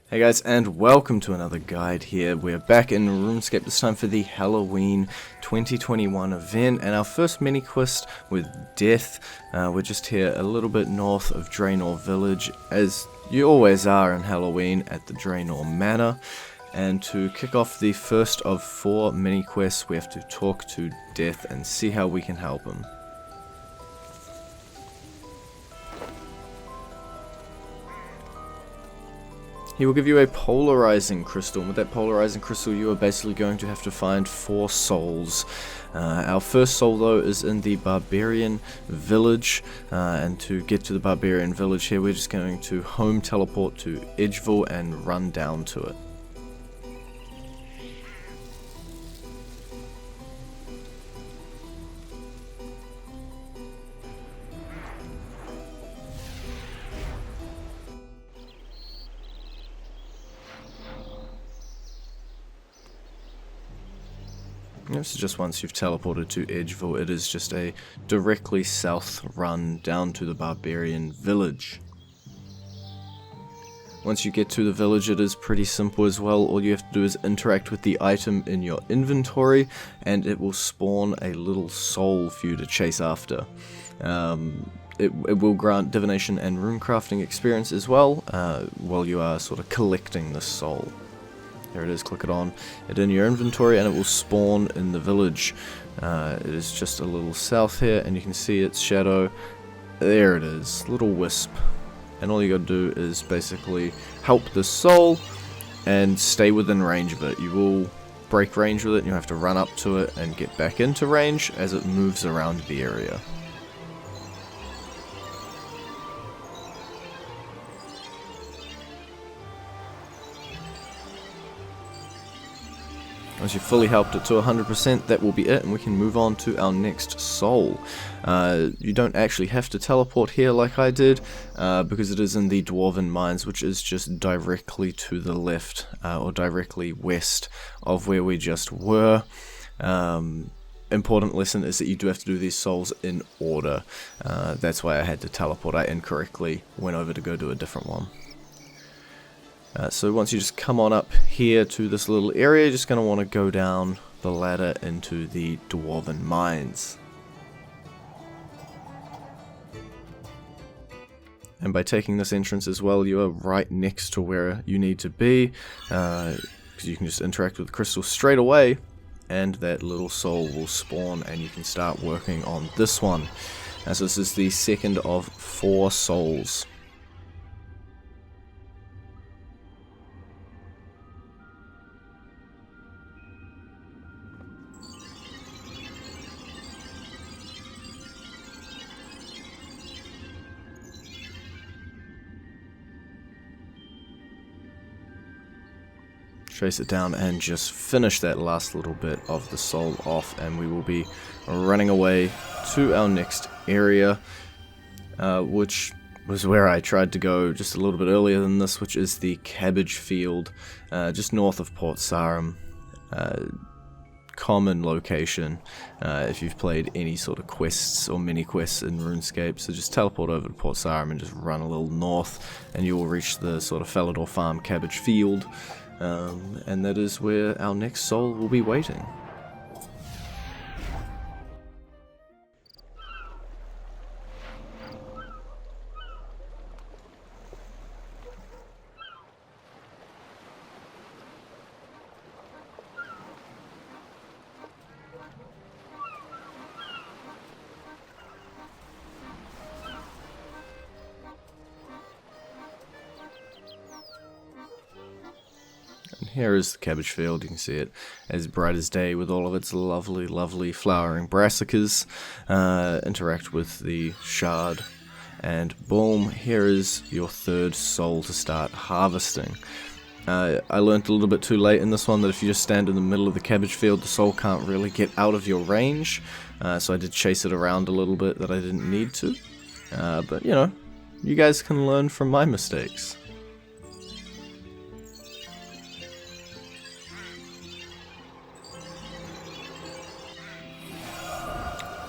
Hey guys, and welcome to another guide here. We're back in RuneScape, this time for the Halloween 2021 event, and our first mini quest with Death. We're just here a little bit north of Draenor Village, as you always are in Halloween at the Draenor Manor. And to kick off the first of 4 mini quests, we have to talk to Death and see how we can help him. He will give you a polarizing crystal, and with that polarizing crystal you are basically going to have to find 4 souls. Our first soul though is in the Barbarian Village, and to get to the Barbarian Village here we're just going to home teleport to Edgeville and run down to it. This is just once you've teleported to Edgeville, it is just a directly south run down to the Barbarian Village. Once you get to the village it is pretty simple as well. All you have to do is interact with the item in your inventory and it will spawn a little soul for you to chase after. It will grant divination and runecrafting experience as well, while you are sort of collecting this soul. There it is, click it on it in your inventory and it will spawn in the village. It is just a little south here and you can see its shadow. There it is, little wisp. And all you gotta do is basically help this soul and stay within range of it. You will break range with it and you have to run up to it and get back into range as it moves around the area. Once you've fully helped it to 100%, that will be it, and we can move on to our next soul. You don't actually have to teleport here like I did, because it is in the Dwarven Mines, which is just directly to the left, or directly west of where we just were. Important lesson is that you do have to do these souls in order. That's why I had to teleport. I incorrectly went over to go do a different one. So once you just come on up here to this little area, you're just going to want to go down the ladder into the Dwarven Mines. And by taking this entrance as well, you are right next to where you need to be, because you can just interact with the crystal straight away, and that little soul will spawn and you can start working on this one. So this is the second of 4 souls. Trace it down and just finish that last little bit of the soul off, and we will be running away to our next area, which was where I tried to go just a little bit earlier than this, which is the cabbage field, just north of Port Sarum. Common location if you've played any sort of quests or mini quests in RuneScape. So just teleport over to Port Sarum and just run a little north and you will reach the sort of Falador Farm cabbage field, and that is where our next soul will be waiting. Here is the cabbage field. You can see it as bright as day with all of its lovely flowering brassicas. Interact with the shard and boom, here is your 3rd soul to start harvesting. I learned a little bit too late in this one that if you just stand in the middle of the cabbage field the soul can't really get out of your range, so I did chase it around a little bit that I didn't need to, but you know, you guys can learn from my mistakes.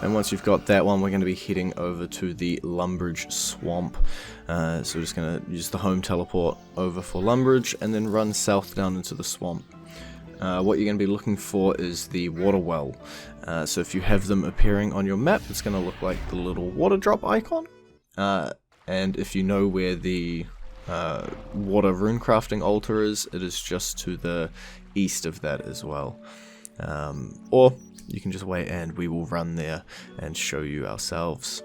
And once you've got that one, we're going to be heading over to the Lumbridge Swamp. So we're just going to use the home teleport over for Lumbridge and then run south down into the swamp. What you're going to be looking for is the water well. So if you have them appearing on your map, it's going to look like the little water drop icon. And if you know where the water runecrafting altar is, it is just to the east of that as well. Or you can just wait and we will run there and show you ourselves.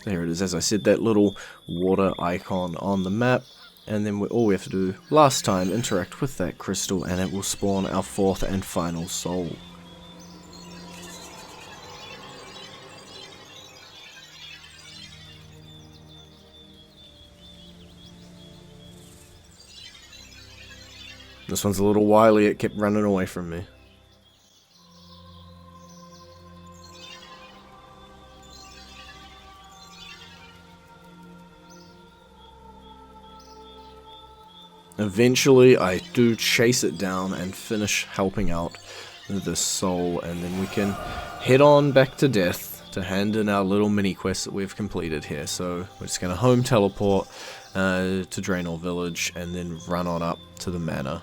There it is, as I said, that little water icon on the map, and then all we have to do last time, interact with that crystal, and it will spawn our fourth and final soul. This one's a little wily, it kept running away from me. Eventually, I do chase it down and finish helping out this soul, and then we can head on back to death to hand in our little mini quest that we've completed here. So we're just going to home teleport to Untitled Village and then run on up to the manor.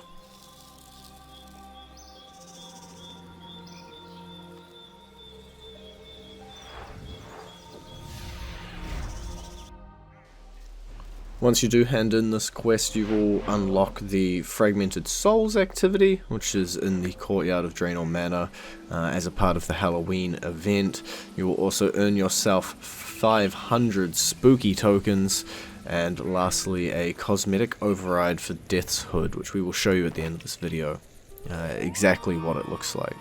Once you do hand in this quest, you will unlock the Fragmented Souls activity, which is in the courtyard of Draenor Manor as a part of the Halloween event. You will also earn yourself 500 spooky tokens, and lastly a cosmetic override for Death's Hood, which we will show you at the end of this video, exactly what it looks like.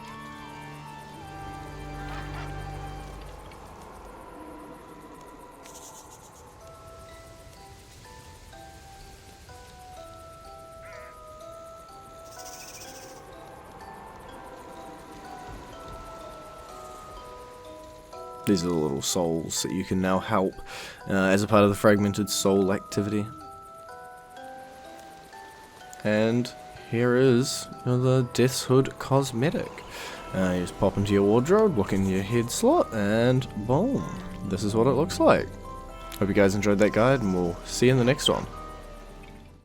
These are the little souls that you can now help as a part of the Fragmented Soul activity. And here is the Death's Hood cosmetic. You just pop into your wardrobe, look in your head slot, and boom, this is what it looks like. Hope you guys enjoyed that guide, and we'll see you in the next one.